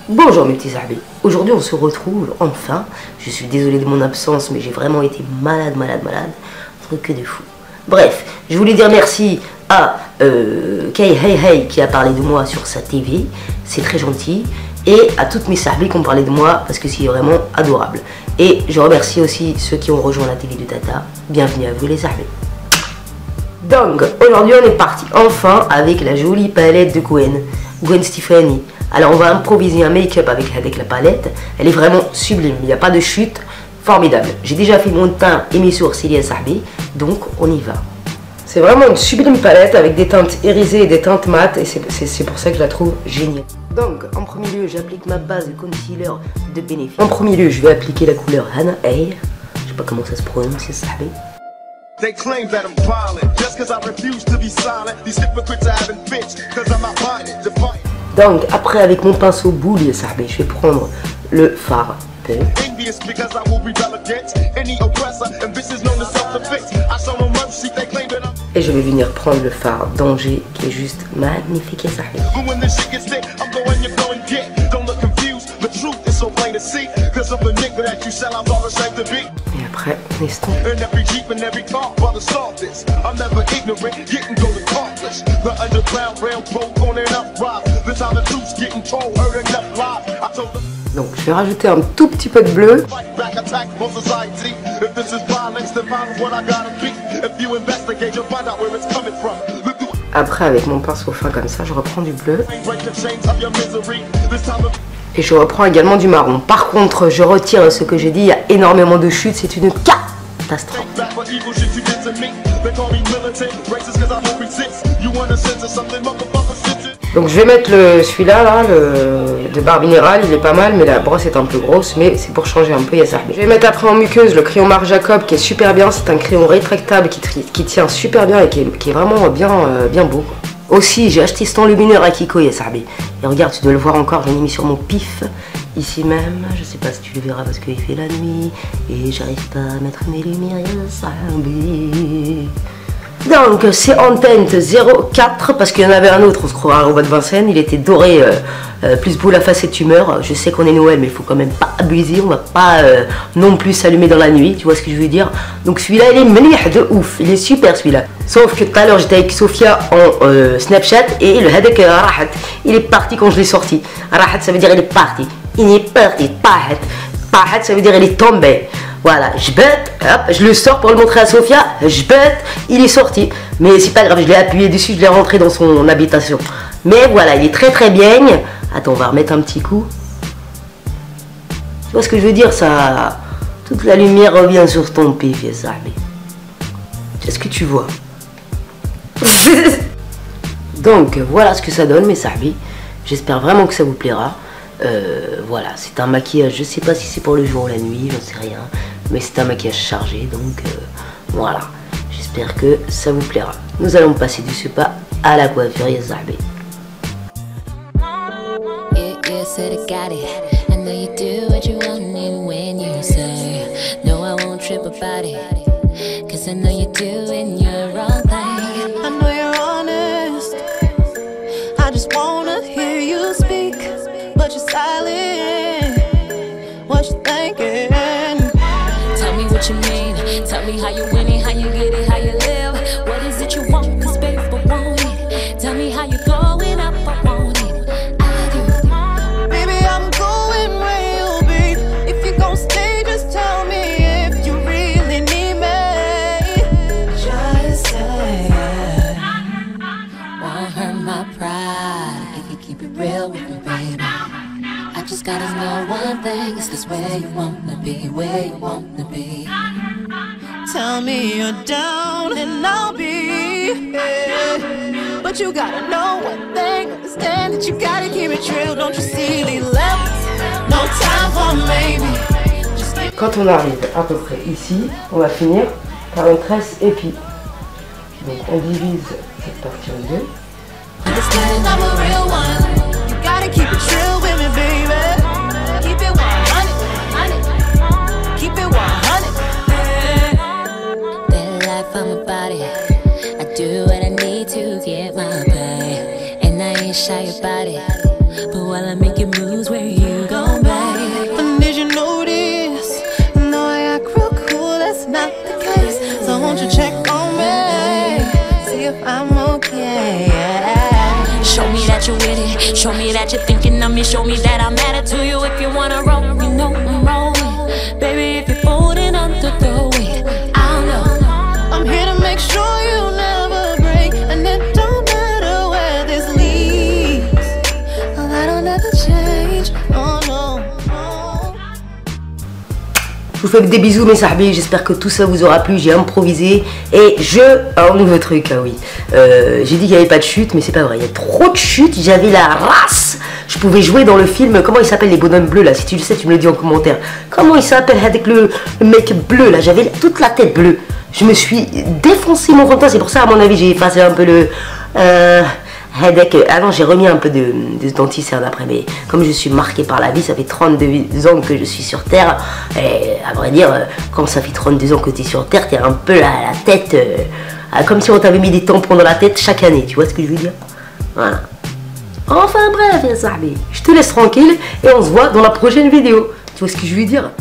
Bonjour mes petits amis, aujourd'hui on se retrouve enfin. Je suis désolé de mon absence mais j'ai vraiment été malade, un truc de fou. Bref, je voulais dire merci à Kay Hey Hey qui a parlé de moi sur sa TV, c'est très gentil. Et à toutes mes sahbis qui ont parlé de moi parce que c'est vraiment adorable. Et je remercie aussi ceux qui ont rejoint la télé de Tata. Bienvenue à vous les sahbis. Donc aujourd'hui on est parti enfin avec la jolie palette de Gwen Stefani. Alors on va improviser un make-up avec la palette. Elle est vraiment sublime, il n'y a pas de chute, formidable. J'ai déjà fait mon teint et mes sourcils les sahbis, donc on y va. C'est vraiment une sublime palette avec des teintes irisées et des teintes mates et c'est pour ça que je la trouve géniale. Donc en premier lieu j'applique ma base de concealer de Benefit. En premier lieu je vais appliquer la couleur Hana Hey. Je sais pas comment ça se prononce, c'est sahbis. They claim that I'm violent just cause I refuse to be silent. These hypocrites are having bitch cause I'm not buying it. Donc après avec mon pinceau boule les sahbis, je vais prendre le fard. Et je vais venir prendre le fard Danger qui est juste magnifique les sahbis. Et après on estompe. Donc je vais rajouter un tout petit peu de bleu. Après avec mon pinceau fin comme ça, je reprends du bleu. Et je reprends également du marron. Par contre, je retire ce que j'ai dit, il y a énormément de chutes, c'est une catastrophe. Donc je vais mettre celui-là, là, de Barbe Minéral, il est pas mal, mais la brosse est un peu grosse, mais c'est pour changer un peu, il y a ça. Je vais mettre après en muqueuse le crayon Marc Jacob qui est super bien, c'est un crayon rétractable qui tient super bien et qui est vraiment bien beau. Aussi, j'ai acheté cet enlumineur à Kiko, Yassarbi. Et regarde, tu dois le voir encore, j'en ai mis sur mon pif, ici même. Je sais pas si tu le verras parce qu'il fait la nuit. Et j'arrive pas à mettre mes lumières, Yassarbi. Donc, c'est en teinte 04, parce qu'il y en avait un autre, on se croirait au bas de Vincennes. Il était doré, plus beau la face et tumeur. Je sais qu'on est Noël, mais il faut quand même pas abuser. On va pas non plus s'allumer dans la nuit, tu vois ce que je veux dire. Donc celui-là, il est mliah de ouf, il est super celui-là. Sauf que tout à l'heure, j'étais avec Sophia en Snapchat et le hadak rahat, il est parti quand je l'ai sorti. Rahat, ça veut dire il est parti. Il est parti, pahat. Pahat, ça veut dire il est tombé. Voilà, je bête, hop, je le sors pour le montrer à Sophia, je bête, il est sorti. Mais c'est pas grave, je l'ai appuyé dessus, je l'ai rentré dans son habitation. Mais voilà, il est très bien. Attends, on va remettre un petit coup. Tu vois ce que je veux dire, ça... Toute la lumière revient sur ton pif, Yassarbi. Est-ce que tu vois? Donc, voilà ce que ça donne, mes sahbis. J'espère vraiment que ça vous plaira. Voilà, c'est un maquillage, je sais pas si c'est pour le jour ou la nuit, j'en sais rien, mais c'est un maquillage chargé, donc voilà, j'espère que ça vous plaira. Nous allons passer du spa à la coiffure, Yassarbi. But you're silent. What you thinking? Tell me what you mean. Tell me how you win it, how you get it, how you live. What is it you want? Cause baby, I want it. Tell me how you going up, I want it. I do. Baby, I'm going where you'll be. If you gon' stay, just tell me if you really need me. Just say it. Won't hurt my pride if you keep it real with me, baby. I just gotta know one thing, is this where you wanna be, where you wanna be? Tell me you're down and I'll be, yeah. But you gotta know one thing, understand that you gotta keep it real, don't you see these levels? No time for maybe. Quand on arrive à peu près ici, on va finir par une tresse épi. Donc on divise cette partie en deux. Keep it chill with me, baby. Keep it 100. Keep it 100. That life on my body. I do what I need to get my pay. And I ain't shy about it. But while I make it moves where you that you with it. Show me that you're thinking of me. Show me that I'm added to you. If you wanna roll, you know I'm rolling. Baby, if you're folding under the weight, I'll know. I'm here to make sure you never break, and it don't matter where this leads. Oh, that'll never change. Oh no. Je vous fais des bisous mes sahbis, j'espère que tout ça vous aura plu, j'ai improvisé et un nouveau truc, ah oui, j'ai dit qu'il n'y avait pas de chute mais c'est pas vrai, il y a trop de chutes, j'avais la race, je pouvais jouer dans le film, comment il s'appelle les bonhommes bleus là, si tu le sais tu me le dis en commentaire, comment il s'appelle avec le mec bleu là, j'avais toute la tête bleue, je me suis défoncé mon fond, c'est pour ça à mon avis j'ai effacé un peu le... Ah non, j'ai remis un peu de denticerne après, mais comme je suis marqué par la vie, ça fait 32 ans que je suis sur Terre, et à vrai dire, quand ça fait 32 ans que tu es sur Terre, tu es un peu la tête, comme si on t'avait mis des tampons dans la tête chaque année, tu vois ce que je veux dire? Voilà. Enfin bref, ya sahbi, je te laisse tranquille, et on se voit dans la prochaine vidéo, tu vois ce que je veux dire?